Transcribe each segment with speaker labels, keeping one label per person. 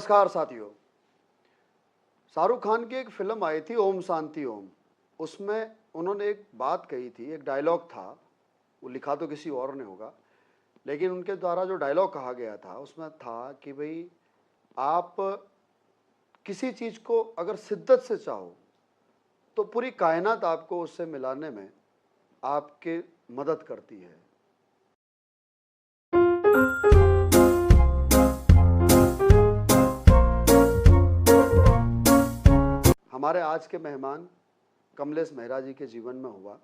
Speaker 1: नमस्कार साथियों। शाहरुख खान की एक फिल्म आई थी ओम शांति ओम। उसमें उन्होंने एक बात कही थी, एक डायलॉग था, वो लिखा तो किसी और ने होगा, लेकिन उनके द्वारा जो डायलॉग कहा गया था उसमें था कि भाई आप किसी चीज़ को अगर शिद्दत से चाहो तो पूरी कायनात आपको उससे मिलाने में आपके मदद करती है। हमारे आज के मेहमान कमलेश मेहरा जी के जीवन में हुआ।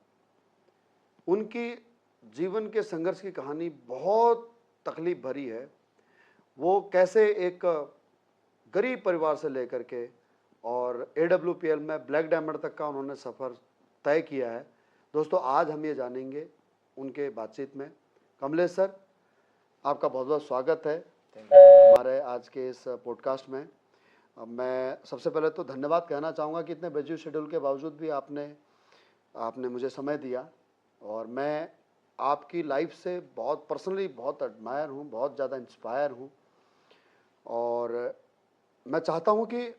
Speaker 1: उनकी जीवन के संघर्ष की कहानी बहुत तकलीफ भरी है। वो कैसे एक गरीब परिवार से लेकर के और AWPL में ब्लैक डायमंड तक का उन्होंने सफ़र तय किया है। दोस्तों, आज हम ये जानेंगे उनके बातचीत में। कमलेश सर, आपका बहुत बहुत स्वागत है हमारे आज के इस पॉडकास्ट में। मैं सबसे पहले तो धन्यवाद कहना चाहूँगा कि इतने बिजी शेड्यूल के बावजूद भी आपने मुझे समय दिया, और मैं आपकी लाइफ से बहुत पर्सनली बहुत एडमायर हूँ, बहुत ज़्यादा इंस्पायर हूँ। और मैं चाहता हूँ कि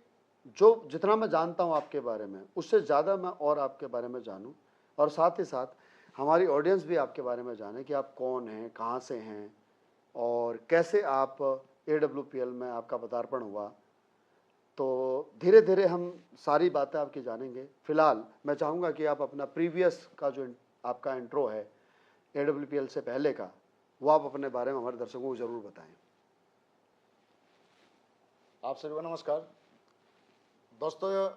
Speaker 1: जितना मैं जानता हूँ आपके बारे में, उससे ज़्यादा मैं और आपके बारे में जानूँ, और साथ ही साथ हमारी ऑडियंस भी आपके बारे में जाने कि आप कौन हैं, कहाँ से हैं, और कैसे आप AWPL में आपका पदार्पण हुआ। तो धीरे धीरे हम सारी बातें आपकी जानेंगे। फिलहाल मैं चाहूँगा कि आप अपना प्रीवियस का जो आपका इंट्रो है AWPL से पहले का, वो आप अपने बारे में हमारे दर्शकों को ज़रूर बताएं।
Speaker 2: आप सभी को नमस्कार दोस्तों।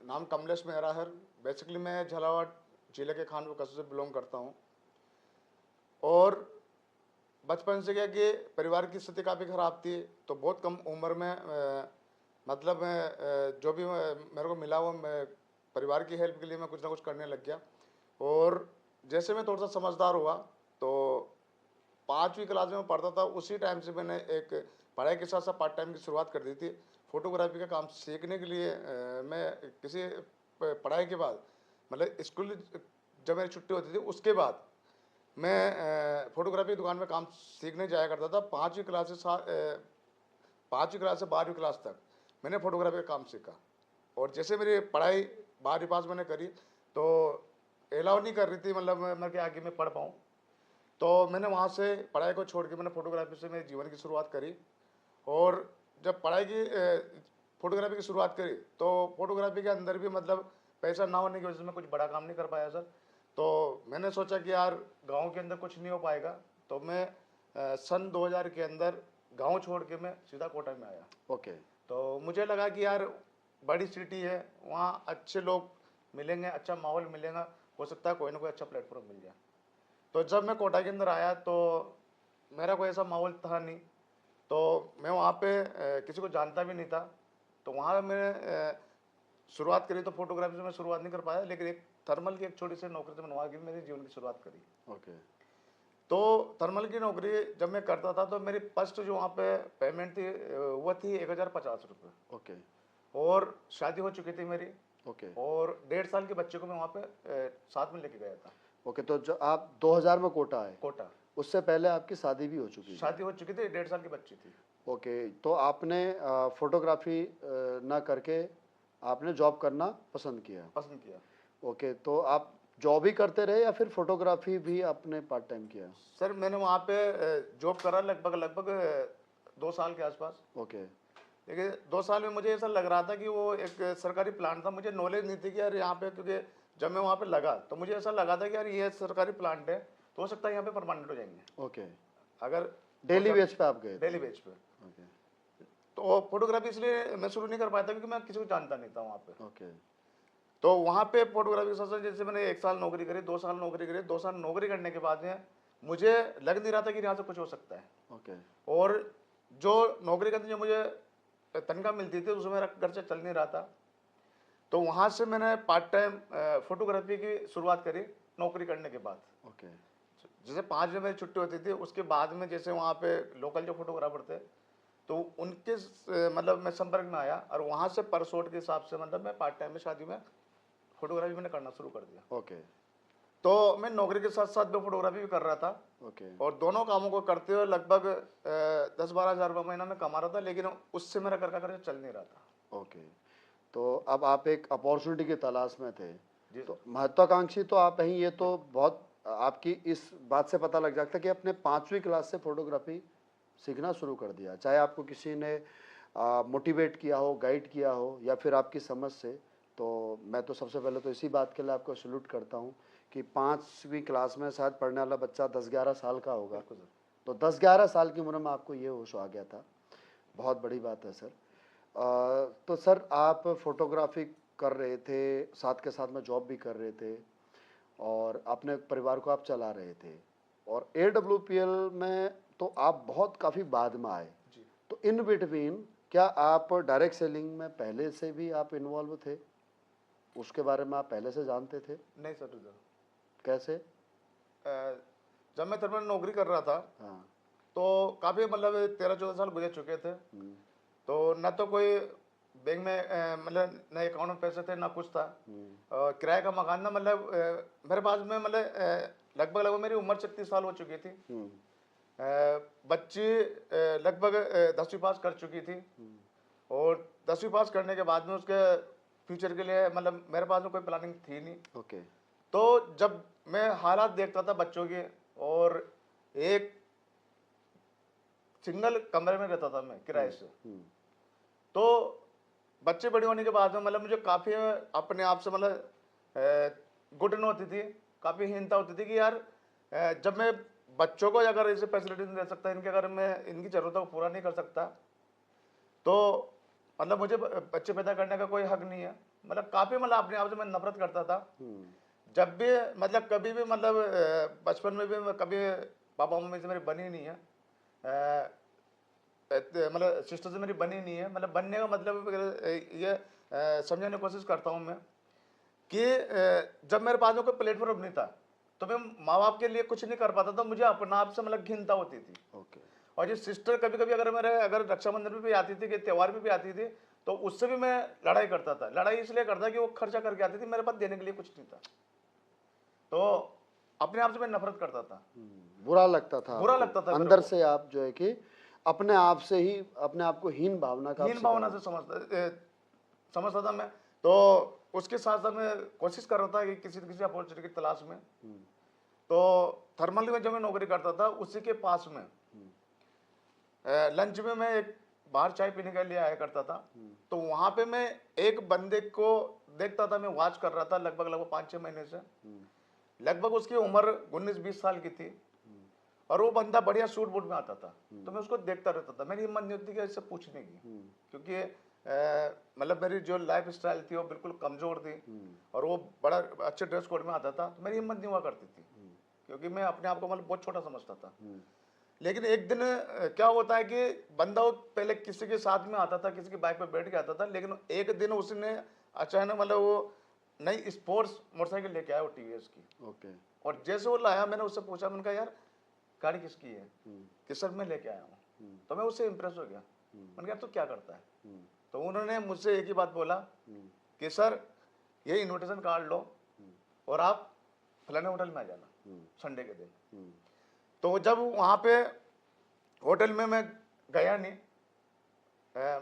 Speaker 2: नाम कमलेश मेहरा है। बेसिकली मैं झालावाड़ जिले के खानपुर कस्बे से बिलोंग करता हूँ। और बचपन से क्या कि परिवार की स्थिति काफ़ी ख़राब थी, तो बहुत कम उम्र में मतलब मैं जो भी मेरे को मिला वो मैं परिवार की हेल्प के लिए मैं कुछ ना कुछ करने लग गया। और जैसे मैं थोड़ा सा समझदार हुआ तो 5वीं क्लास में पढ़ता था, उसी टाइम से मैंने एक पढ़ाई के साथ साथ पार्ट टाइम की शुरुआत कर दी थी। फोटोग्राफी का काम सीखने के लिए मैं किसी पढ़ाई के बाद मतलब स्कूल जब मेरी छुट्टी होती थी उसके बाद मैं फोटोग्राफी की दुकान में काम सीखने जाया करता था। 5वीं क्लास से 12वीं क्लास तक मैंने फोटोग्राफी का काम सीखा। और जैसे मेरी पढ़ाई 12वीं पास मैंने करी तो अलाउ नहीं कर रही थी, मतलब मैं कि आगे मैं पढ़ पाऊँ, तो मैंने वहाँ से पढ़ाई को छोड़ के मैंने फोटोग्राफी से मेरे जीवन की शुरुआत करी। और जब पढ़ाई की फोटोग्राफी की शुरुआत करी तो फोटोग्राफी के अंदर भी मतलब पैसा ना होने की वजह से मैं कुछ बड़ा काम नहीं कर पाया सर। तो मैंने सोचा कि यार गांव के अंदर कुछ नहीं हो पाएगा, तो मैं सन 2000 के अंदर गांव छोड़ के मैं सीधा कोटा में आया।
Speaker 1: ओके।
Speaker 2: तो मुझे लगा कि यार बड़ी सिटी है, वहाँ अच्छे लोग मिलेंगे, अच्छा माहौल मिलेगा, हो सकता है कोई ना कोई अच्छा प्लेटफॉर्म मिल जाए। तो जब मैं कोटा के अंदर आया तो मेरा कोई ऐसा माहौल था नहीं, तो मैं वहाँ पे किसी को जानता भी नहीं था। तो वहाँ मैं शुरुआत करी, तो फोटोग्राफी से मैं शुरुआत नहीं कर पाया, लेकिन एक थर्मल की एक छोटी सी नौकरी से मैंने वहाँ की मेरे जीवन की शुरुआत करी।
Speaker 1: ओके।
Speaker 2: तो थर्मल की नौकरी जब मैं करता था तो मेरी फर्स्ट जो वहाँ पे पेमेंट थी वो थी 1050 रुपये।
Speaker 1: ओके।
Speaker 2: और शादी हो चुकी थी मेरी,
Speaker 1: ओके।
Speaker 2: और 1.5 साल के बच्चे को मैं वहाँ पे साथ में लेके गया था।
Speaker 1: ओके। तो जो आप 2000 में कोटा आए,
Speaker 2: कोटा
Speaker 1: उससे पहले आपकी शादी भी हो चुकी थी?
Speaker 2: शादी हो चुकी थी, 1.5 साल की बच्ची थी।
Speaker 1: ओके। तो आपने फोटोग्राफी ना करके आपने जॉब करना पसंद किया?
Speaker 2: पसंद किया।
Speaker 1: ओके। तो आप जॉब ही करते रहे या फिर फोटोग्राफी भी आपने पार्ट टाइम किया?
Speaker 2: सर मैंने वहाँ पे जॉब करा लगभग 2 साल के आसपास।
Speaker 1: ओके।
Speaker 2: देखिए 2 साल में मुझे ऐसा लग रहा था कि वो एक सरकारी प्लांट था, मुझे नॉलेज नहीं थी कि यार यहाँ पे, क्योंकि जब मैं वहाँ पे लगा तो मुझे ऐसा लगा था कि यार ये सरकारी प्लांट है तो हो सकता है यहाँ पे परमानेंट हो जाएंगे।
Speaker 1: ओके।
Speaker 2: अगर
Speaker 1: डेली वेज पे आप गए थे?
Speaker 2: डेली बेच पे।
Speaker 1: ओके।
Speaker 2: तो फोटोग्राफी इसलिए मैं शुरू नहीं कर पाया था क्योंकि मैं किसी को जानता नहीं था वहाँ पे।
Speaker 1: ओके।
Speaker 2: तो वहाँ पे फोटोग्राफी के साथ साथ जैसे मैंने 1 साल नौकरी करी, 2 साल नौकरी करी, 2 साल नौकरी करने के बाद में मुझे लग नहीं रहा था कि यहाँ से कुछ हो सकता है।
Speaker 1: ओके।
Speaker 2: और जो नौकरी करती जो मुझे तनख्वाह मिलती थी उसमें मेरा खर्चा चल नहीं रहा था। तो वहाँ से मैंने पार्ट टाइम फोटोग्राफी की शुरुआत करी नौकरी करने के बाद।
Speaker 1: ओके।
Speaker 2: जैसे 5 बजे मेरी छुट्टी होती थी, उसके बाद में जैसे वहाँ पे लोकल जो फोटोग्राफर थे तो उनके मतलब मैं संपर्क में आया, और वहाँ से पर शॉट के हिसाब से मतलब मैं पार्ट टाइम में शादी में फोटोग्राफी मैंने करना शुरू कर दिया।
Speaker 1: ओके।
Speaker 2: तो मैं नौकरी के साथ साथ मैं फोटोग्राफी भी कर रहा था,
Speaker 1: ओके
Speaker 2: और दोनों कामों को करते हुए लगभग 10-12 हज़ार रुपये महीना में कमा रहा था, लेकिन उससे मेरा घर का खर्चा चल नहीं रहा था।
Speaker 1: ओके। तो अब आप एक अपॉर्चुनिटी की तलाश में थे,
Speaker 2: जी
Speaker 1: तो महत्वाकांक्षी तो आप हैं, ये तो बहुत आपकी इस बात से पता लग जाता है कि आपने 5वीं क्लास से फोटोग्राफी सीखना शुरू कर दिया, चाहे आपको किसी ने मोटिवेट किया हो, गाइड किया हो, या फिर आपकी समझ से। तो मैं तो सबसे पहले तो इसी बात के लिए आपको सैल्यूट करता हूँ कि 5वीं क्लास में शायद पढ़ने वाला बच्चा 10-11 साल का होगा,
Speaker 2: बिल्कुल सर।
Speaker 1: तो 10-11 साल की उम्र में आपको ये होश आ गया था, बहुत बड़ी बात है सर। तो सर आप फोटोग्राफी कर रहे थे, साथ के साथ में जॉब भी कर रहे थे, और अपने परिवार को आप चला रहे थे, और AWPL में तो आप बहुत काफ़ी बाद में आए।
Speaker 2: जी
Speaker 1: तो इन बिटवीन क्या आप डायरेक्ट सेलिंग में पहले से भी आप इन्वॉल्व थे, उसके बारे में आप पहले से जानते थे?
Speaker 2: नहीं सर, इधर
Speaker 1: कैसे?
Speaker 2: जब मैं थर्मल नौकरी कर रहा था,
Speaker 1: हाँ।
Speaker 2: तो काफ़ी मतलब 13-14 साल गुजर चुके थे।
Speaker 1: हम्म,
Speaker 2: तो न तो कोई बैंक में मतलब न अकाउंट में पैसे थे, ना कुछ था। किराए का मकान था, मतलब मेरे पास में मतलब लगभग लगभग मेरी उम्र 36 साल हो चुकी थी।
Speaker 1: हम्म,
Speaker 2: बच्ची लगभग 10वीं पास कर चुकी थी, और 10वीं पास करने के बाद में उसके फ्यूचर के लिए मतलब मेरे पास में कोई प्लानिंग थी नहीं।
Speaker 1: ओके।
Speaker 2: तो जब मैं हालात देखता था बच्चों के, और एक सिंगल कमरे में रहता था मैं किराए से, तो बच्चे बड़े होने के बाद में मतलब मुझे काफ़ी अपने आप से मतलब घुटन होती थी, काफ़ी हीनता होती थी कि यार जब मैं बच्चों को अगर ऐसे फैसिलिटी नहीं दे सकता, इनके अगर मैं इनकी ज़रूरतों को पूरा नहीं कर सकता, तो मतलब मुझे बच्चे पैदा करने का कोई हक नहीं है। मतलब काफ़ी मतलब अपने आप से मैं नफरत करता था। जब भी मतलब कभी भी मतलब बचपन में भी मैं कभी पापा मम्मी से मेरी बनी नहीं है, मतलब सिस्टर से मेरी बनी नहीं है। मतलब बनने का मतलब ये समझाने की कोशिश करता हूँ मैं कि जब मेरे पास में कोई प्लेटफॉर्म नहीं था, तो मैं माँ बाप के लिए कुछ नहीं कर पाता था, मुझे अपने आप से मतलब घिनता होती थी।
Speaker 1: ओके।
Speaker 2: और ये सिस्टर कभी कभी अगर रक्षाबंधन में भी आती थी, कि त्यौहार में भी आती थी, तो उससे भी मैं लड़ाई करता था। लड़ाई इसलिए करता कि वो खर्चा करके आती थी, मेरे पास देने के लिए कुछ नहीं था, तो अपने आप से मैं नफरत करता था,
Speaker 1: बुरा लगता था
Speaker 2: बुरा
Speaker 1: आपको
Speaker 2: लगता था मेरे
Speaker 1: अंदर
Speaker 2: को।
Speaker 1: से, आप जो है कि अपने आप से ही अपने आप को हीन भावना का आप
Speaker 2: हीन
Speaker 1: शिकार
Speaker 2: भावना
Speaker 1: हो।
Speaker 2: से समझता था मैं। तो उसके साथ साथ मैं कोशिश कर रहा था कि किसी न किसी अपॉर्चुनिटी की तलाश में। तो थर्मल में जब मैं नौकरी करता था, उसी के पास में लंच में मैं एक बाहर चाय पीने के लिए आया करता था। तो वहां पे मैं एक बंदे को देखता था, मैं वॉच कर रहा था लगभग लगभग 5-6 महीने से। लगभग उसकी उम्र 19-20 साल की थी, और वो बंदा बढ़िया सूट बूट में आता था। तो मैं उसको देखता रहता था, मेरी हिम्मत नहीं होती कि इससे पूछने की, क्योंकि मतलब मेरी जो लाइफ स्टाइल थी वो बिल्कुल कमजोर थी, और वो बड़ा अच्छे ड्रेस कोड में आता था, तो मेरी हिम्मत नहीं हुआ करती थी, क्योंकि मैं अपने आप को मतलब बहुत छोटा समझता था। लेकिन एक दिन क्या होता है कि बंदा वो पहले किसी के साथ में आता था, किसी की बाइक पे बैठ के आता था, लेकिन एक दिन उसने अचानक मतलब वो नई स्पोर्ट्स मोटरसाइकिल लेके आया, वो टीवीएस की।
Speaker 1: ओके।
Speaker 2: और जैसे वो लाया, मैंने उससे पूछा, मैंने कहा यार गाड़ी किसकी है? कि सर मैं लेके आया हूँ। तो मैं उससे इंप्रेस हो गया, मैंने कहा तू क्या करता है? तो उन्होंने मुझसे एक ही बात बोला कि सर ये इन्विटेशन कार्ड लो, और आप फलाने होटल में आ जाना संडे के दिन। तो जब वहाँ पे होटल में मैं गया नहीं,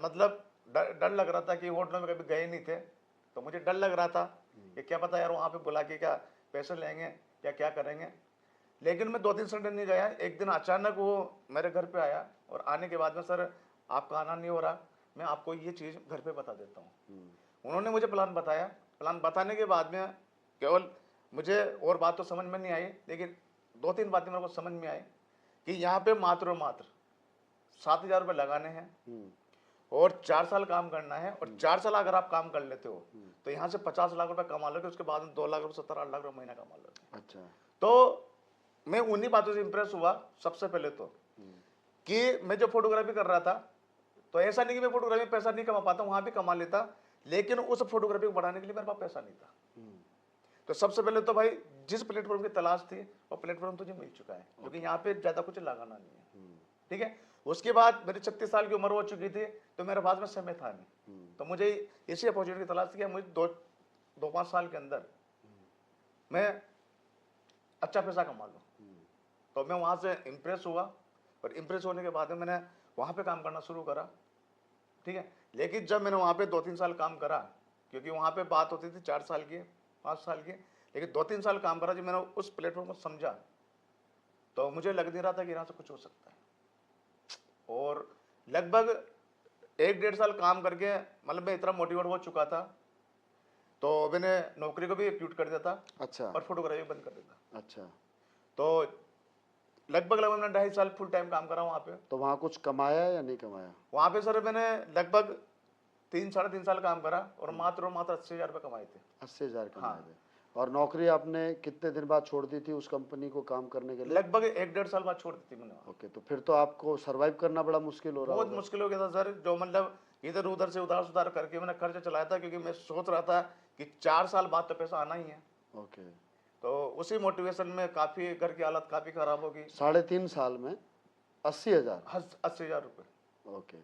Speaker 2: मतलब डर लग रहा था कि होटल में कभी गए नहीं थे, तो मुझे डर लग रहा था कि क्या पता यार वहाँ पे बुला के क्या पैसे लेंगे या क्या करेंगे। लेकिन मैं 2-3 संडे नहीं गया। एक दिन अचानक वो मेरे घर पे आया, और आने के बाद में, सर आपका आना नहीं हो रहा, मैं आपको ये चीज़ घर पे बता देता हूँ। उन्होंने मुझे प्लान बताया। प्लान बताने के बाद में केवल मुझे और बात तो समझ में नहीं आई, लेकिन 2-3 बातें मेरे को समझ में आई कि यहाँ पे मात्र 7,000 रुपये लगाने हैं, और 4 साल काम करना है, और 4 साल अगर आप काम कर लेते हो तो यहाँ से 50 लाख रुपए कमा लोगे, उसके बाद में 2 लाख रुपए 17-8 लाख रुपए महीना कमा लोगे।
Speaker 1: अच्छा।
Speaker 2: तो मैं उन्हीं बातों से इंप्रेस हुआ सबसे पहले तो, कि मैं जो फोटोग्राफी कर रहा था, तो ऐसा नहीं कि मैं फोटोग्राफी में पैसा नहीं कमा पाता, वहां भी कमा लेता, लेकिन उस फोटोग्राफी को बढ़ाने के लिए मेरे पास पैसा नहीं था। तो सबसे पहले तो भाई जिस प्लेटफॉर्म की तलाश थी, वो प्लेटफॉर्म तुझे मिल चुका है, क्योंकि यहाँ पे ज्यादा कुछ लगाना नहीं है, ठीक है। उसके बाद मेरी 36 साल की उम्र हो चुकी थी, तो मेरे पास में समय था नहीं, तो मुझे इसी अपॉर्चुनिटी की तलाश थी कि मुझे 2-5 साल के अंदर मैं अच्छा पैसा कमा लो। तो मैं वहाँ से इम्प्रेस हुआ, और इम्प्रेस होने के बाद में मैंने वहाँ पे काम करना शुरू करा, ठीक है। लेकिन जब मैंने वहाँ पे 2-3 साल काम करा, क्योंकि वहाँ पे बात होती थी 4 साल की, 5 साल की, लेकिन 2-3 साल काम करा, जब मैंने उस प्लेटफॉर्म को समझा तो मुझे लग नहीं रहा था कि यहाँ से कुछ हो सकता है। और लगभग 1-1.5 साल काम करके मतलब मैं इतना मोटिवेट हो चुका था, तो मैंने नौकरी को भी क्विट कर दिया था
Speaker 1: अच्छा
Speaker 2: और फोटोग्राफी बंद कर दिया था।
Speaker 1: अच्छा।
Speaker 2: तो लगभग मैंने 2.5 साल फुल टाइम काम करा वहाँ पे।
Speaker 1: तो वहाँ कुछ कमाया या नहीं कमाया?
Speaker 2: वहाँ पे सर मैंने लगभग 3-3.5 साल काम करा और मात्र 80,000 रुपये कमाए थे।
Speaker 1: 80,000 कमाए
Speaker 2: हाँ।
Speaker 1: थे। और नौकरी आपने कितने दिन बाद छोड़ दी थी उस कंपनी को काम करने के लिए?
Speaker 2: लगभग 1-1.5 साल बाद छोड़ दी थी मैंने वहाँ।
Speaker 1: ओके, तो फिर तो आपको सरवाइव करना बड़ा मुश्किल हो रहा
Speaker 2: बहुत
Speaker 1: होगा।
Speaker 2: मुश्किल हो गया था सर, जो मतलब इधर उधर से उधार सुधार करके मैंने खर्च चलाया था, क्योंकि मैं सोच रहा था कि 4 साल बाद तो पैसा आना ही है।
Speaker 1: ओके।
Speaker 2: तो उसी मोटिवेशन में काफ़ी घर की हालत काफ़ी ख़राब हो गई।
Speaker 1: 3.5 साल में 80,000?
Speaker 2: 80,000 रुपये।
Speaker 1: ओके,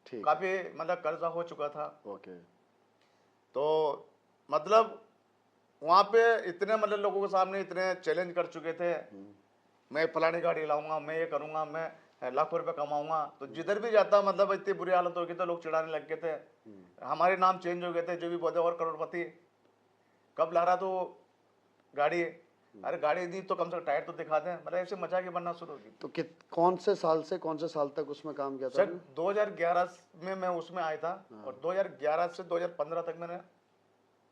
Speaker 1: ठीक है।
Speaker 2: काफ़ी मतलब कर्जा हो चुका था।
Speaker 1: ओके।
Speaker 2: तो मतलब वहाँ पे इतने मतलब लोगों के सामने इतने चैलेंज कर चुके थे, मैं फलानी गाड़ी लाऊंगा, मैं ये करूंगा, मैं लाखों रुपए कमाऊंगा। तो जिधर भी जाता मतलब इतनी बुरी हालत हो गई तो लोग चिढ़ाने लग गए थे, हमारे नाम चेंज हो गए थे, जो भी बोलते और करोड़पति कब ला रहा तो गाड़ी, अरे गाड़ी दी तो कम से कम टायर तो दिखा दें, मतलब ऐसे मजाक ही बनना शुरू हो गई।
Speaker 1: तो कौन से साल से कौन से साल तक उसमें काम किया था?
Speaker 2: सर 2011 में मैं उसमें आया था, और 2011 से 2015 तक मैंने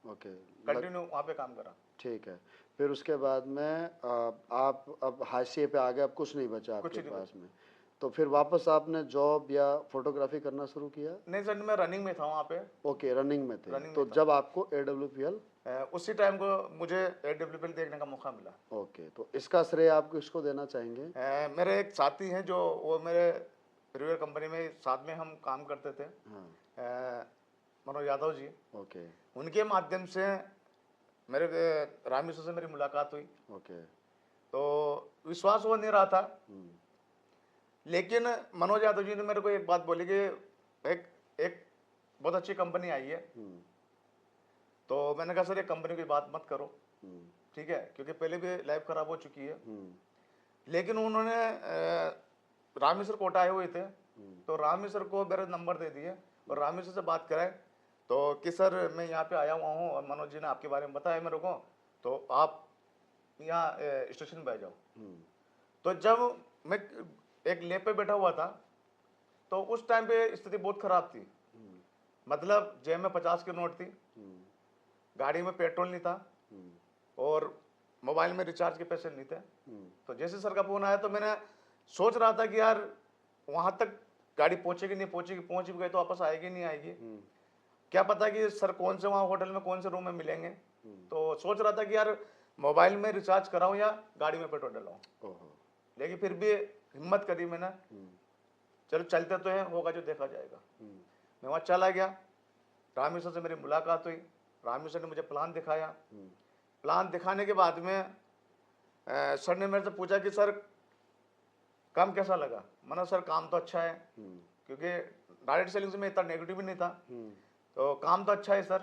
Speaker 1: ओके,
Speaker 2: कंटिन्यू वहाँ पे काम करा।
Speaker 1: ठीक है। फिर उसके बाद में आप अब हाशिए पे आ गए, अब कुछ नहीं बचा
Speaker 2: कुछ
Speaker 1: आपके
Speaker 2: नहीं
Speaker 1: पास में। तो फिर वापस आपने जॉब या फोटोग्राफी करना शुरू किया?
Speaker 2: नहीं सर, मैं रनिंग में था वहाँ पे।
Speaker 1: ओके, रनिंग में थे।
Speaker 2: रनिंग
Speaker 1: तो
Speaker 2: में था।
Speaker 1: जब आपको AWPL
Speaker 2: उसी टाइम को मुझे AWPL देखने का मौका मिला।
Speaker 1: ओके, तो इसका श्रेय आप किसको देना चाहेंगे?
Speaker 2: मेरे एक साथी हैं जो वो मेरे रिव्यूअर कंपनी में साथ में हम काम करते थे,
Speaker 1: हाँ।
Speaker 2: मनोज यादव जी।
Speaker 1: ओके।
Speaker 2: उनके माध्यम से मेरे रामी सर से मेरी मुलाकात हुई।
Speaker 1: ओके।
Speaker 2: तो विश्वास हो नहीं रहा था,
Speaker 1: हम्म,
Speaker 2: लेकिन मनोज यादव जी ने मेरे को एक बात बोली कि एक एक बहुत अच्छी कंपनी आई है।
Speaker 1: हम्म,
Speaker 2: तो मैंने कहा सर ये कंपनी की बात मत करो,
Speaker 1: हम्म,
Speaker 2: ठीक है, क्योंकि पहले भी लाइफ खराब हो चुकी है।
Speaker 1: हम्म,
Speaker 2: लेकिन उन्होंने रामी सर कोटा आए हुए थे, तो रामी सर को मेरे नंबर दे दिए और रामी सर से बात कराए, तो कि सर मैं यहाँ पे आया हुआ हूँ और मनोज जी ने आपके बारे में बताया मेरे को, तो आप यहाँ स्टेशन पे आ जाओ।
Speaker 1: हम्म,
Speaker 2: तो जब मैं एक लेप पे बैठा हुआ था, तो उस टाइम पे स्थिति बहुत खराब थी। मतलब जेब में 50 की नोट थी,
Speaker 1: हम्म,
Speaker 2: गाड़ी में पेट्रोल नहीं था,
Speaker 1: हम्म,
Speaker 2: और मोबाइल में रिचार्ज के पैसे नहीं थे।
Speaker 1: हम्म,
Speaker 2: तो जैसे सर का फोन आया तो मैंने सोच रहा था कि यार वहाँ तक गाड़ी पहुँचेगी नहीं पहुँचेगी, पहुँच भी गई तो वापस आएगी नहीं आएगी, क्या पता कि सर कौन से वहाँ होटल में कौन से रूम में मिलेंगे। तो सोच रहा था कि यार मोबाइल में रिचार्ज कराऊँ या गाड़ी में पेट्रोल डलाऊँ।
Speaker 1: ओहो,
Speaker 2: लेकिन फिर भी हिम्मत करी मैंने, चलो चलते तो हैं, होगा जो देखा जाएगा। मैं वहाँ चला गया, रामी सर से मेरी मुलाकात हुई, रामी सर ने मुझे प्लान दिखाया। प्लान दिखाने के बाद में सर ने मेरे से पूछा कि सर काम कैसा लगा। मैंने सर काम तो अच्छा है, क्योंकि डायरेक्ट सेलिंग से मैं इतना नेगेटिव भी नहीं था, तो काम तो अच्छा है सर,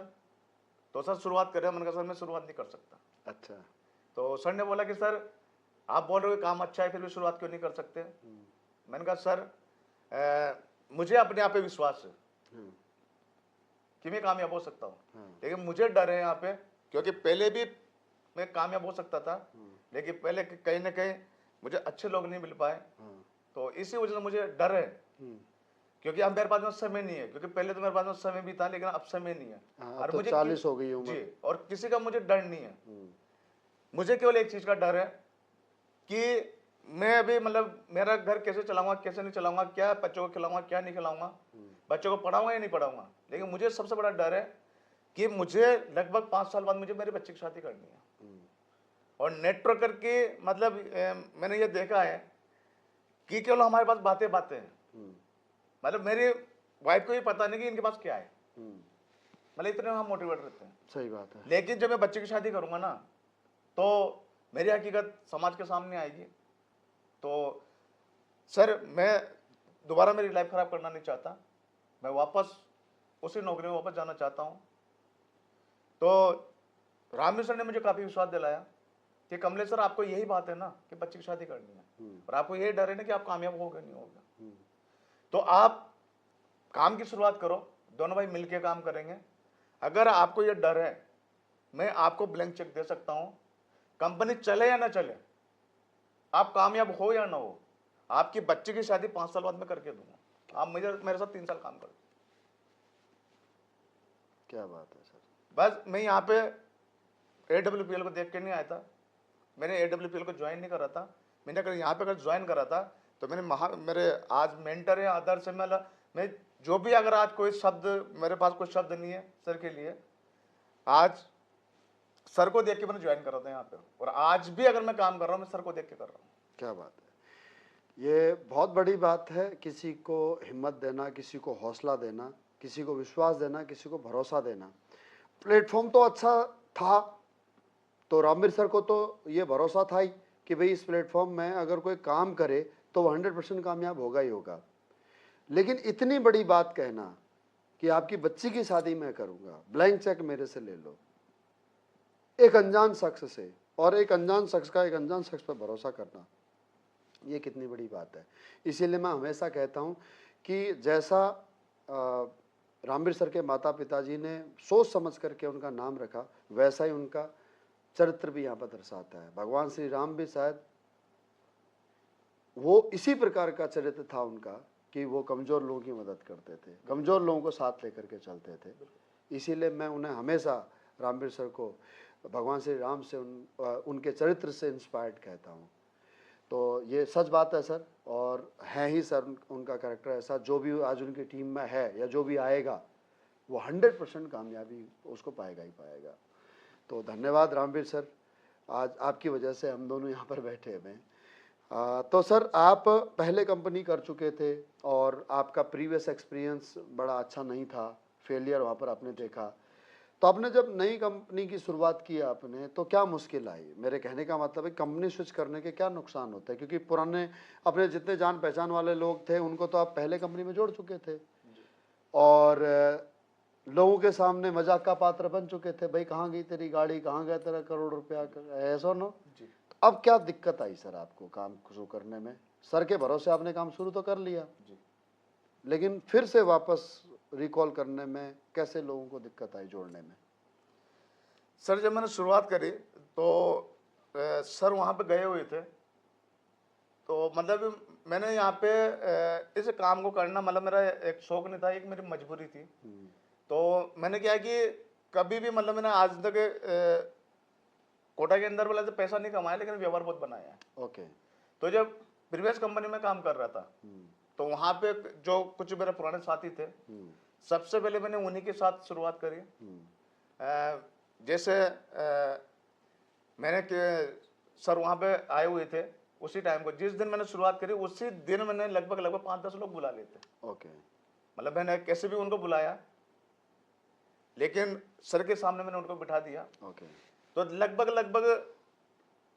Speaker 2: तो सर शुरुआत करें। मैंने कहा सर मैं शुरुआत नहीं कर सकता।
Speaker 1: अच्छा।
Speaker 2: तो सर ने बोला कि सर आप बोल रहे हो काम अच्छा है, फिर भी शुरुआत क्यों नहीं कर सकते। मैंने कहा सर मुझे अपने आप पे विश्वास है कि मैं कामयाब हो सकता हूँ, लेकिन मुझे डर है यहाँ पे, क्योंकि पहले भी मैं कामयाब हो सकता था, लेकिन पहले कहीं ना कहीं मुझे अच्छे लोग नहीं मिल पाए, तो इसी वजह से मुझे डर है। क्योंकि अब मेरे पास में समय नहीं है, क्योंकि पहले तो मेरे पास में समय भी था, लेकिन अब समय नहीं है।
Speaker 1: और तो 40 हो गई उम्र
Speaker 2: जी, और किसी का मुझे डर नहीं है। मुझे केवल एक चीज का डर है कि मैं अभी मतलब मेरा घर कैसे चलाऊंगा, कैसे नहीं चलाऊंगा, क्या बच्चों को खिलाऊंगा, क्या नहीं खिलाऊंगा, बच्चों को पढ़ाऊंगा या नहीं पढ़ाऊंगा। लेकिन मुझे सबसे बड़ा डर है कि मुझे लगभग 5 साल बाद मुझे मेरे बच्चे की शादी करनी है। और नेटवर्कर की मतलब मैंने ये देखा है कि केवल हमारे पास बातें बातें हैं, मतलब मेरी वाइफ को ही पता नहीं कि इनके पास क्या है, मतलब इतने हम मोटिवेट रहते हैं।
Speaker 1: सही बात है।
Speaker 2: लेकिन जब मैं बच्चे की शादी करूंगा ना, तो मेरी हकीकत समाज के सामने आएगी। तो सर मैं दोबारा मेरी लाइफ खराब करना नहीं चाहता, मैं वापस उसी नौकरी में वापस जाना चाहता हूं। तो रामी सर ने मुझे काफ़ी विश्वास दिलाया कि कमलेश सर आपको यही बात है ना कि बच्चे की शादी करनी है और आपको यही डर है ना कि आप कामयाब होगे नहीं होगा, तो आप काम की शुरुआत करो, दोनों भाई मिलके काम करेंगे। अगर आपको ये डर है, मैं आपको ब्लैंक चेक दे सकता हूं, कंपनी चले या ना चले, आप कामयाब हो या ना हो, आपकी बच्चे की शादी 5 साल बाद में करके दूंगा, आप मेरे साथ 3 साल काम करो।
Speaker 1: क्या बात है सर।
Speaker 2: बस मैं यहाँ पे AWPL को देख के नहीं आया था, मैंने AWPL को ज्वाइन नहीं करा था, मैंने अगर यहाँ पे अगर ज्वाइन करा था तो मेरे आज मेंटर है, आदर्श है, मैं जो भी, अगर आज कोई शब्द मेरे पास कोई शब्द नहीं है सर के लिए, आज सर को देख के मैंने ज्वाइन करा था यहाँ पे, और आज भी अगर मैं काम कर रहा हूँ मैं सर को देख के कर रहा हूँ।
Speaker 1: क्या बात है, ये बहुत बड़ी बात है। किसी को हिम्मत देना, किसी को हौसला देना, किसी को विश्वास देना, किसी को भरोसा देना। प्लेटफॉर्म तो अच्छा था, तो रामवीर सर को तो ये भरोसा था ही कि भाई इस प्लेटफॉर्म में अगर कोई काम करे तो वो 100% कामयाब होगा ही होगा। लेकिन इतनी बड़ी बात कहना कि आपकी बच्ची की शादी मैं करूंगा, ब्लैंक चेक मेरे से ले लो, एक अनजान शख्स से, और एक अनजान शख्स का एक अनजान शख्स पर भरोसा करना, ये कितनी बड़ी बात है। इसीलिए मैं हमेशा कहता हूँ कि जैसा रामवीर सर के माता पिताजी ने सोच समझ करके उनका नाम रखा, वैसा ही उनका चरित्र भी यहाँ पर दर्शाता है। भगवान श्री राम भी शायद वो इसी प्रकार का चरित्र था उनका कि वो कमज़ोर लोगों की मदद करते थे, कमज़ोर लोगों को साथ लेकर के चलते थे। इसीलिए मैं उन्हें हमेशा, रामवीर सर को, भगवान श्री राम से उनके चरित्र से इंस्पायर्ड कहता हूँ। तो ये सच बात है सर, और है ही सर उनका कैरेक्टर ऐसा। जो भी आज उनकी टीम में है या जो भी आएगा वो 100% कामयाबी उसको पाएगा ही पाएगा। तो धन्यवाद रामवीर सर, आज आपकी वजह से हम दोनों यहाँ पर बैठे हुए हैं। तो सर आप पहले कंपनी कर चुके थे और आपका प्रीवियस एक्सपीरियंस बड़ा अच्छा नहीं था, फेलियर वहाँ पर आपने देखा। तो आपने जब नई कंपनी की शुरुआत की आपने, तो क्या मुश्किल आई? मेरे कहने का मतलब है कंपनी स्विच करने के क्या नुकसान होते हैं, क्योंकि पुराने अपने जितने जान पहचान वाले लोग थे उनको तो आप पहले कंपनी में जोड़ चुके थे और लोगों के सामने मजाक का पात्र बन चुके थे, भाई कहाँ गई तेरी गाड़ी, कहाँ गया तेरा करोड़ रुपया, ऐसा नो। तो अब क्या दिक्कत आई सर आपको काम शुरू करने में? सर के भरोसे आपने काम शुरू तो कर लिया जी, लेकिन फिर से वापस रिकॉल करने में कैसे लोगों को दिक्कत आई जोड़ने में?
Speaker 2: सर जब मैंने शुरुआत करी तो सर वहाँ पे गए हुए थे, तो मतलब मैंने यहाँ पे इस काम को करना, मतलब मेरा एक शौक नहीं था, एक मेरी मजबूरी थी। तो मैंने क्या कि कभी भी, मतलब मैंने आज तक कोटा के अंदर वाला से पैसा नहीं कमाया, लेकिन व्यवहार बहुत बनाया है।
Speaker 1: ओके।
Speaker 2: तो जब प्रीवियस कंपनी में काम कर रहा था तो वहाँ पे जो कुछ मेरे पुराने साथी थे, सबसे पहले मैंने उन्हीं के साथ शुरुआत करी। जैसे मैंने सर वहाँ पे आए हुए थे, उसी टाइम को जिस दिन मैंने शुरुआत करी उसी दिन मैंने लगभग 5-10 लोग बुला लेते।
Speaker 1: ओके।
Speaker 2: मतलब मैंने कैसे भी उनको बुलाया, लेकिन सर के सामने मैंने उनको बिठा दिया।
Speaker 1: ओके।
Speaker 2: तो लगभग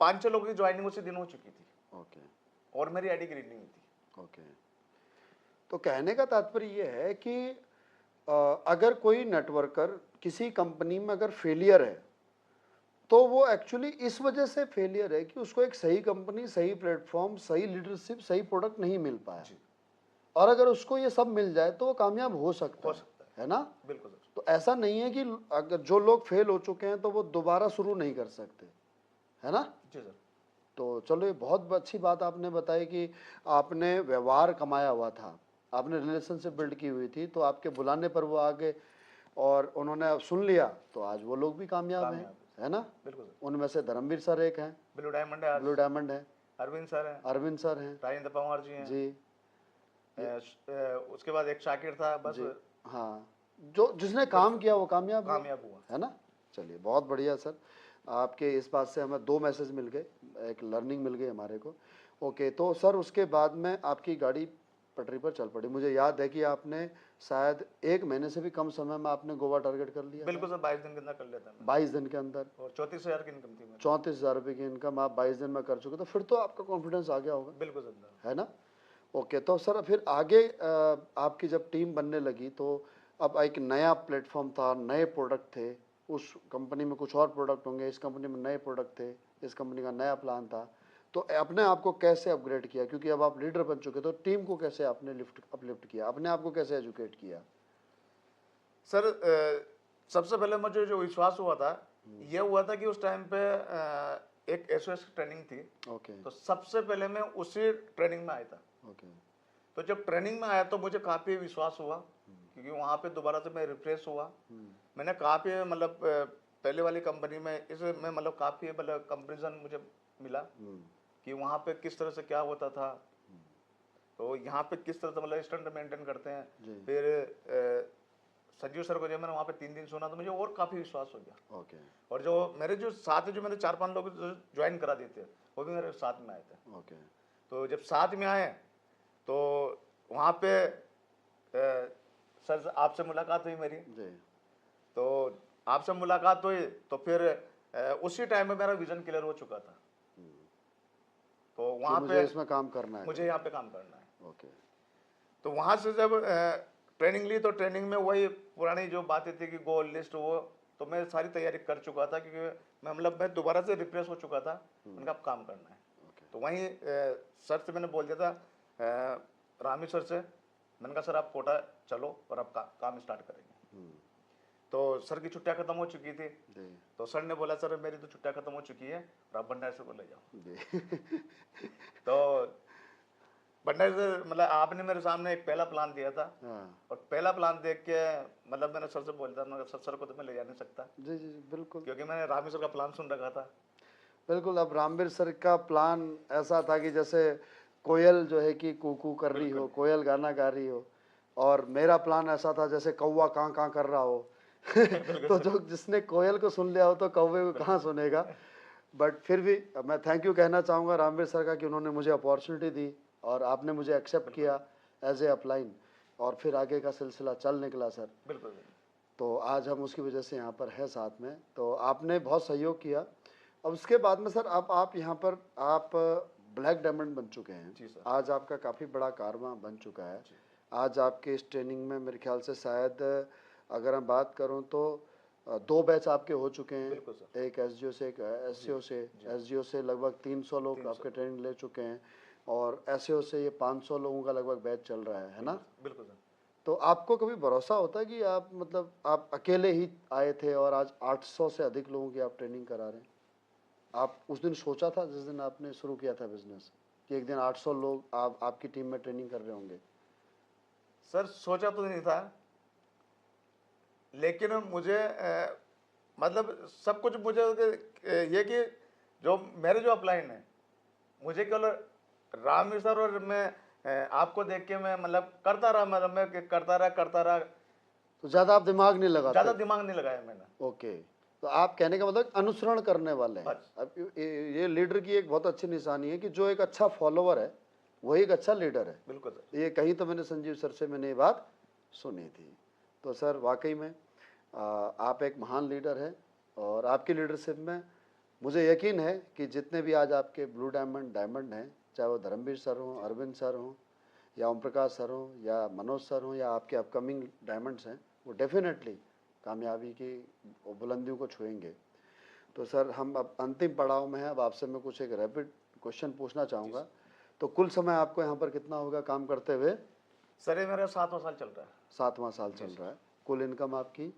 Speaker 2: 5-6 लोगों की ज्वाइनिंग उसी दिन हो चुकी थी।
Speaker 1: ओके।
Speaker 2: और मेरी आईडी ग्रीन नहीं थी।
Speaker 1: ओके। तो कहने का तात्पर्य यह है कि अगर कोई नेटवर्कर किसी कंपनी में अगर फेलियर है तो वो एक्चुअली इस वजह से फेलियर है कि उसको एक सही कंपनी, सही प्लेटफॉर्म, सही लीडरशिप, सही प्रोडक्ट नहीं मिल पाया। और अगर उसको ये सब मिल जाए तो वो कामयाब हो सकता है ना?
Speaker 2: बिल्कुल।
Speaker 1: तो ऐसा नहीं है कि अगर जो लोग फेल हो चुके हैं तो वो दोबारा शुरू नहीं कर सकते, है ना?
Speaker 2: जी सर।
Speaker 1: तो चलो, ये बहुत अच्छी बात आपने बताई कि आपने व्यवहार कमाया हुआ था, आपने रिलेशनशिप बिल्ड की हुई थी, तो आपके बुलाने पर वो आगे और उन्होंने अब सुन लिया, तो आज वो लोग भी कामयाब हैं, है ना? बिल्कुल। उनमें से धर्मवीर सर एक हैं,
Speaker 2: ब्लू डायमंड है, अरविंद सर हैं, राजेंद्र पवार जी हैं जी। उसके बाद एक शाकिर था, बस
Speaker 1: हाँ, जो जिसने काम किया वो कामयाब हुआ, है ना? चलिए, बहुत बढ़िया सर। आपके इस बात से हमें 2 मैसेज मिल गए, एक लर्निंग मिल गई हमारे को। ओके, तो सर उसके बाद में आपकी गाड़ी पटरी पर चल पड़ी। मुझे याद है कि आपने शायद 1 महीने से भी कम समय में आपने गोवा टारगेट कर लिया।
Speaker 2: बिल्कुल सर, 22 दिन के अंदर कर लिया था।
Speaker 1: 22 दिन के अंदर,
Speaker 2: और 34,000 की इनकम थी।
Speaker 1: 34,000 रुपये की इनकम आप 22 दिन में कर चुके, तो फिर तो आपका कॉन्फिडेंस आ गया होगा।
Speaker 2: बिल्कुल सर,
Speaker 1: है ना? ओके, तो सर फिर आगे आपकी जब टीम बनने लगी तो अब एक नया प्लेटफॉर्म था, नए प्रोडक्ट थे, उस कंपनी में कुछ और प्रोडक्ट होंगे, इस कंपनी में नए प्रोडक्ट थे, इस कंपनी का नया प्लान था, तो अपने आप को कैसे अपग्रेड किया, क्योंकि अब आप लीडर बन चुके, तो टीम को कैसे आपने अपलिफ्ट किया, अपने आप को कैसे एजुकेट किया?
Speaker 2: सर सबसे पहले मुझे जो विश्वास हुआ था, ये हुआ था कि उस टाइम पे एक एसओएस ट्रेनिंग थी,
Speaker 1: ओके
Speaker 2: तो सबसे पहले मैं उसी ट्रेनिंग में आया था।
Speaker 1: ओके
Speaker 2: तो जब ट्रेनिंग में आया तो मुझे काफ़ी विश्वास हुआ, क्योंकि वहाँ पे दोबारा से मैं रिफ्रेश हुआ। मैंने काफ़ी मतलब पहले वाली कंपनी में इसमें मतलब काफ़ी मतलब कंपेरिजन मुझे मिला कि वहाँ पे किस तरह से क्या होता था, तो यहाँ पे किस तरह से मतलब स्टैंडर्ड मेंटेन करते हैं।
Speaker 1: जी।
Speaker 2: फिर संजीव सर को जब मैंने वहाँ पे 3 दिन सुना तो मुझे और काफ़ी विश्वास हो गया।
Speaker 1: ओके
Speaker 2: और जो मेरे जो साथ जो मेरे 4-5 लोग ज्वाइन करा देते वो भी मेरे साथ में आए थे।
Speaker 1: ओके
Speaker 2: तो जब साथ में आए तो वहाँ पे सर आपसे मुलाकात हुई मेरी,
Speaker 1: जी।
Speaker 2: तो आपसे मुलाकात हुई तो फिर उसी टाइम में मेरा विजन क्लियर हो चुका था। तो
Speaker 1: कि
Speaker 2: वहाँ
Speaker 1: मुझे
Speaker 2: पे
Speaker 1: इसमें काम करना है।
Speaker 2: मुझे यहाँ पे काम करना है।
Speaker 1: ओके
Speaker 2: तो वहाँ से जब ट्रेनिंग ली तो ट्रेनिंग में वही पुरानी जो बातें थी कि गोल लिस्ट वो, तो मैं सारी तैयारी कर चुका था, क्योंकि मैं मतलब मैं दोबारा से रिफ्रेश हो चुका था। उनका अब काम करना है।
Speaker 1: ओके
Speaker 2: तो वहीं सर से मैंने बोल दिया था, रामी सर से मैंने कहा सर आप कोटा चलो और अब काम स्टार्ट करेंगे। तो सर की छुट्टियां खत्म हो चुकी थी,
Speaker 1: जी
Speaker 2: तो सर ने बोला सर मेरी तो छुट्टियां खत्म हो चुकी है और आप भंडारी सर को ले जाओ।
Speaker 1: जी
Speaker 2: तो भंडारी सर मतलब आपने मेरे सामने एक पहला प्लान दिया था,
Speaker 1: हाँ
Speaker 2: और पहला प्लान देख के मतलब मैंने सर से बोल दिया, मैंने कहा, सर को तो मैं ले जा नहीं सकता,
Speaker 1: जी जी जी, बिल्कुल
Speaker 2: क्योंकि मैंने रामी सर का प्लान सुन रखा था।
Speaker 1: बिल्कुल। अब रामवीर सर का प्लान ऐसा था कि जैसे कोयल जो है कि कूकू कर रही हो, कोयल गाना गा रही हो, और मेरा प्लान ऐसा था जैसे कौवा कां कां कर रहा हो तो जो जिसने कोयल को सुन लिया हो तो कौवे को कहाँ सुनेगा। बट फिर भी मैं थैंक यू कहना चाहूँगा रामवीर सर का कि उन्होंने मुझे अपॉर्चुनिटी दी और आपने मुझे एक्सेप्ट किया एज ए अपलाइन, और फिर आगे का सिलसिला चल निकला सर।
Speaker 2: बिल्कुल।
Speaker 1: तो आज हम उसकी वजह से यहाँ पर है साथ में, तो आपने बहुत सहयोग किया। अब उसके बाद में सर अब आप यहाँ पर आप ब्लैक डायमंड बन चुके हैं।
Speaker 2: जी सर।
Speaker 1: आज आपका काफ़ी बड़ा कारवां बन चुका है। आज आपके इस ट्रेनिंग में मेरे ख्याल से शायद अगर हम बात करूँ तो 2 बैच आपके हो चुके हैं।
Speaker 2: बिल्कुल सर।
Speaker 1: एक एसजीओ से, एक एससीओ से। एसजीओ से लगभग 300 लोग आपके ट्रेनिंग ले चुके हैं, और एससीओ से ये 500 लोगों का लगभग बैच चल रहा है ना?
Speaker 2: बिल्कुल सर।
Speaker 1: तो आपको कभी भरोसा होता है कि आप मतलब आप अकेले ही आए थे और आज 800 से अधिक लोगों की आप ट्रेनिंग करा रहे हैं? आप उस दिन सोचा था जिस दिन आपने शुरू किया था बिजनेस कि एक दिन 800 लोग आपकी टीम में ट्रेनिंग कर रहे होंगे?
Speaker 2: सर सोचा तो नहीं था, लेकिन मुझे मतलब सब कुछ मुझे ये कि जो मेरे जो अपलाइन है, मुझे केवल रामवीर सर और मैं आपको देख के मैं मतलब करता रहा, मतलब मैं करता रहा।
Speaker 1: तो ज़्यादा आप दिमाग नहीं
Speaker 2: ज़्यादा
Speaker 1: लगाते?
Speaker 2: दिमाग नहीं लगाया मैंने।
Speaker 1: ओके, तो आप कहने का मतलब अनुसरण करने वाले हैं।
Speaker 2: बस।
Speaker 1: अब ये लीडर की एक बहुत अच्छी निशानी है कि जो एक अच्छा फॉलोवर है वही एक अच्छा लीडर है।
Speaker 2: बिल्कुल सर।
Speaker 1: ये कहीं तो मैंने संजीव सर से मैंने ये बात सुनी थी। तो सर वाकई में आप एक महान लीडर हैं, और आपकी लीडरशिप में मुझे यकीन है कि जितने भी आज आपके ब्लू डायमंड हैं, चाहे वो धर्मवीर सर हों, अरविंद सर हों, या ओम प्रकाश सर हों, या मनोज सर हों, या आपके अपकमिंग डायमंड्स हैं, वो डेफिनेटली कामयाबी की बुलंदियों को छुएंगे। तो सर हम अब अंतिम पड़ाव में हैं। अब आपसे मैं कुछ एक रैपिड क्वेश्चन पूछना चाहूँगा। तो कुल समय आपको यहाँ पर कितना होगा काम करते हुए?
Speaker 2: सर ये मेरा 7वां साल चल रहा है।
Speaker 1: 7वां साल चल रहा है। कुल इनकम आपकी?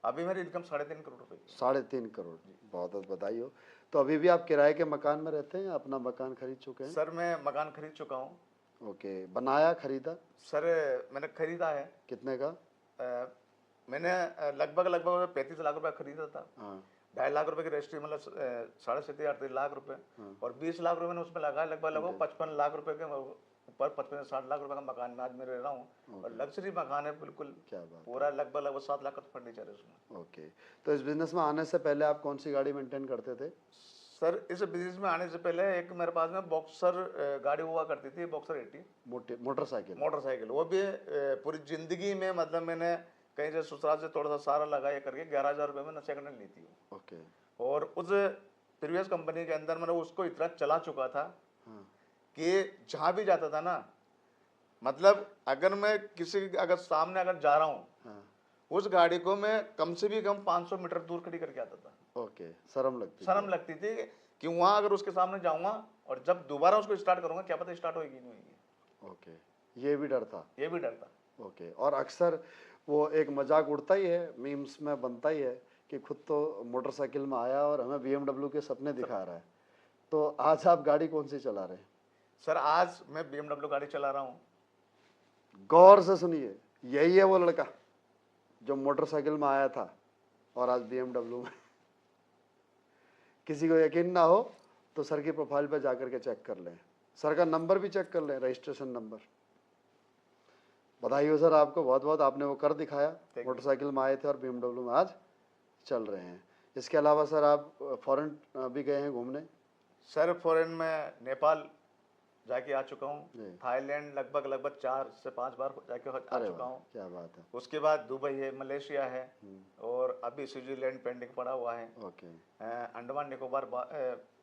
Speaker 2: अभी मेरी इनकम 3.5 करोड़ रुपए की है।
Speaker 1: 3.5 करोड़। बहुत बहुत बधाई हो। तो अभी भी आप किराए के मकान में रहते हैं या अपना मकान खरीद चुके हैं?
Speaker 2: सर मैं मकान खरीद चुका हूँ।
Speaker 1: ओके, बनाया खरीदा?
Speaker 2: सर मैंने खरीदा है।
Speaker 1: कितने का?
Speaker 2: मैंने लगभग 35 लाख रुपए खरीदा था।
Speaker 1: हाँ
Speaker 2: 2.5 लाख रुपए की रजिस्ट्री, मतलब 7.5 लाख रुपए, और 20 लाख रुपए मैंने उसमें लगाया। लगभग 55 लाख रुपए के ऊपर 55 से 60 लाख रुपए का मकान में आज मैं रह रहा हूँ, और लग्जरी मकान है बिल्कुल।
Speaker 1: क्या बात।
Speaker 2: पूरा लगभग 7 लाख का फर्नीचर है उसमें।
Speaker 1: ओके, तो इस बिजनेस में आने से पहले आप कौन सी गाड़ी मेंटेन करते थे?
Speaker 2: सर इस बिजनेस में आने से पहले एक मेरे पास में बॉक्सर गाड़ी हुआ करती थी, बॉक्सर 80 मोटरसाइकिल। वो भी पूरी जिंदगी में मतलब मैंने कहीं से ससुराल से थोड़ा सा सारा लगाया करके 11,000 रुपये में सेकंड हैंड ली थी।
Speaker 1: ओके।
Speaker 2: और उस प्रीवियस कंपनी के अंदर मैंने उसको इतना चला चुका था कि जहाँ भी जाता था ना, मतलब अगर मैं किसी अगर सामने अगर जा रहा हूँ उस गाड़ी को मैं कम से भी कम 500 मीटर दूर खड़ी करके आता था।
Speaker 1: ओके, शर्म लगती थी।
Speaker 2: शर्म लगती थी कि वहां अगर उसके सामने जाऊंगा और जब दोबारा उसको स्टार्ट करूंगा, क्या पता स्टार्ट होगी नहीं होगी।
Speaker 1: ओके, ये भी डर था।
Speaker 2: ये भी डर था।
Speaker 1: ओके, और अक्सर वो एक मजाक उड़ता ही है, मीम्स में बनता ही है कि खुद तो मोटरसाइकिल में आया और हमें BMW के सपने दिखा रहा है। तो आज आप गाड़ी कौन सी चला रहे हैं?
Speaker 2: सर आज मैं BMW गाड़ी चला रहा हूँ।
Speaker 1: गौर से सुनिए, यही है वो लड़का जो मोटरसाइकिल में आया था और आज BMW में। किसी को यकीन ना हो तो सर की प्रोफाइल पे जाकर के चेक कर लें, सर का नंबर भी चेक कर लें, रजिस्ट्रेशन नंबर। बधाई हो सर आपको, बहुत बहुत, आपने वो कर दिखाया। मोटरसाइकिल में आए थे और BMW में आज चल रहे हैं। इसके अलावा सर आप फॉरेन भी गए हैं घूमने?
Speaker 2: सर फॉरेन में नेपाल जाके आ चुका हूँ, थाईलैंड लगभग 4 से 5 बार जाके आ चुका हूँ।
Speaker 1: क्या बात है।
Speaker 2: उसके बाद दुबई है, मलेशिया है, और अभी स्विट्जरलैंड पेंडिंग पड़ा हुआ है।
Speaker 1: ओके,
Speaker 2: अंडमान निकोबार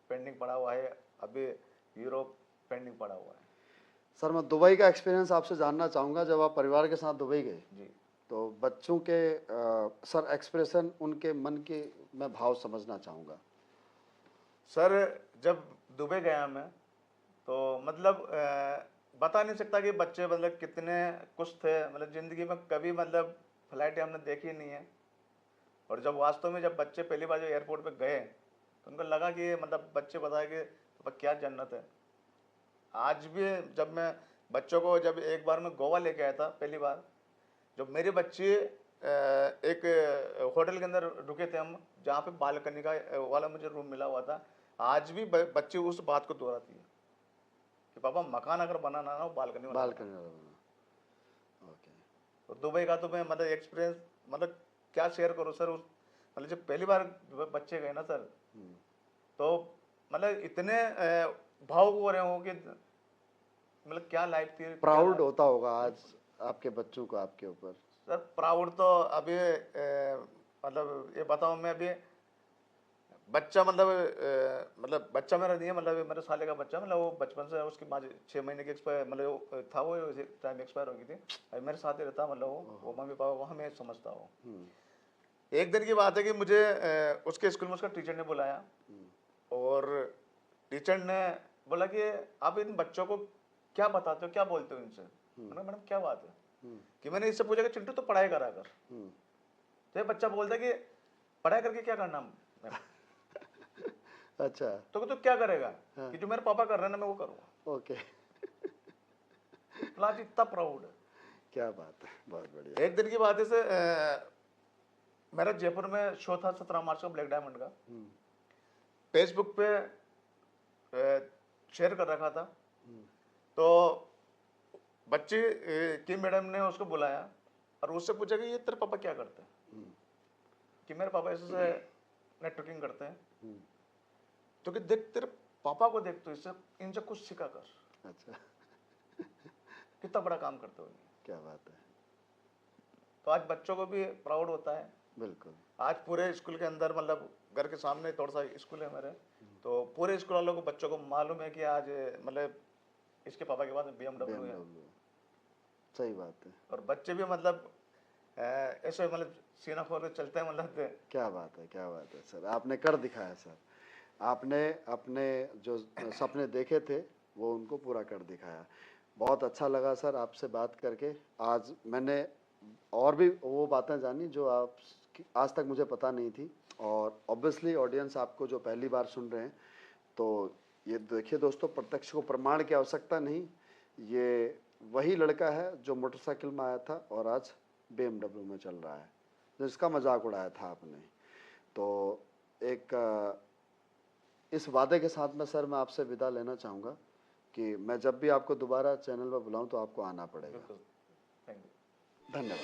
Speaker 2: पेंडिंग पड़ा हुआ है, अभी यूरोप पेंडिंग पड़ा हुआ है।
Speaker 1: सर मैं दुबई का एक्सपीरियंस आपसे जानना चाहूँगा। जब आप परिवार के साथ दुबई गए
Speaker 2: जी,
Speaker 1: तो बच्चों के सर एक्सप्रेशन, उनके मन के मैं भाव समझना चाहूँगा।
Speaker 2: सर जब दुबई गया मैं तो मतलब बता नहीं सकता कि बच्चे मतलब कितने खुश थे। मतलब ज़िंदगी में कभी मतलब फ्लाइट हमने देखी नहीं है, और जब वास्तव में जब बच्चे पहली बार जो एयरपोर्ट पे गए तो उनको लगा कि मतलब बच्चे बताए कि तो क्या जन्नत है। आज भी जब मैं बच्चों को जब एक बार मैं गोवा लेके आया था पहली बार, जब मेरे बच्चे एक होटल के अंदर रुके थे हम, जहाँ पे बालकनी का वाला मुझे रूम मिला हुआ था, आज भी बच्चे उस बात को दोहराती है कि पापा मकान अगर बनाना ना हो बालकनी वाला बनाना।
Speaker 1: ओके,
Speaker 2: तो दुबई का तो मैं मतलब एक्सपीरियंस मतलब क्या शेयर करूँ सर। उस मतलब जब पहली बार बच्चे गए ना सर, तो मतलब इतने भावुक हो रहे हो कि मतलब क्या लाइफ थी।
Speaker 1: प्राउड होता होगा आज आपके बच्चों को आपके ऊपर?
Speaker 2: सर प्राउड तो अभी मतलब ये बताऊं मैं, अभी बच्चा मतलब बच्चा मेरा नहीं है, मतलब मेरे साले का बच्चा, मतलब वो बचपन से उसकी 6 महीने की एक्सपायर मतलब वो था, वो टाइम एक्सपायर हो गई थी। अभी मेरे साथ ही रहता, मतलब वो मम्मी पापा वहाँ मैं समझता हूँ। एक दिन की बात है कि मुझे उसके स्कूल में उसका टीचर ने बुलाया, और टीचर ने बोला कि आप इन बच्चों को क्या बताते हो, क्या बोलते हो इनसे। मैंने मैडम क्या बात है कि मैंने इससे पूछा कि चिंटू तो पढ़ाई करा कर। तो ये बच्चा बोलता कि पढ़ाई करके क्या करना मैडम।
Speaker 1: अच्छा,
Speaker 2: तो क्या करेगा कि जो मेरे पापा कर रहे हैं ना मैं वो करूँगा।
Speaker 1: ओके।
Speaker 2: आज इतना प्राउड है।
Speaker 1: क्या बात है, बहुत बढ़िया।
Speaker 2: एक दिन की बात है से मेरा जयपुर में शो था 17 मार्च का ब्लैक डायमंड का, फेसबुक पे शेयर कर रखा था। तो बच्चे की मैडम ने उसको बुलाया और उससे पूछा कि ये तेरे पापा क्या करते हैं, कि मेरे पापा ऐसे नेटवर्किंग करते हैं। तो कि देख तेरे पापा को देख, तो इससे इनसे कुछ सीखा कर।
Speaker 1: अच्छा,
Speaker 2: कितना बड़ा काम करते हो।
Speaker 1: क्या बात है।
Speaker 2: तो आज बच्चों को भी प्राउड होता है।
Speaker 1: बिल्कुल।
Speaker 2: आज पूरे स्कूल के अंदर मतलब घर के सामने थोड़ा सा स्कूल है मेरे, तो पूरे स्कूल वालों को बच्चों को मालूम है कि आज मतलब इसके पापा के पास BMW है।
Speaker 1: सही बात है।
Speaker 2: और बच्चे भी मतलब ऐसे मतलब सीना खोल के चलते हैं मतलब।
Speaker 1: क्या बात है, क्या बात है सर, आपने कर दिखाया सर। आपने अपने जो सपने देखे थे वो उनको पूरा कर दिखाया। बहुत अच्छा लगा सर आपसे बात करके। आज मैंने और भी वो बातें जानी जो आप आज तक मुझे पता नहीं थी, और ऑब्वियसली ऑडियंस आपको जो पहली बार सुन रहे हैं, तो ये देखिए दोस्तों, प्रत्यक्ष को प्रमाण की आवश्यकता नहीं, ये वही लड़का है जो मोटरसाइकिल में आया था और आज BMW में चल रहा है, जिसका मजाक उड़ाया था आपने। तो एक इस वादे के साथ में सर मैं आपसे विदा लेना चाहूँगा कि मैं जब भी आपको दोबारा चैनल पर बुलाऊं तो आपको आना पड़ेगा।
Speaker 2: Thank you.
Speaker 1: धन्यवाद।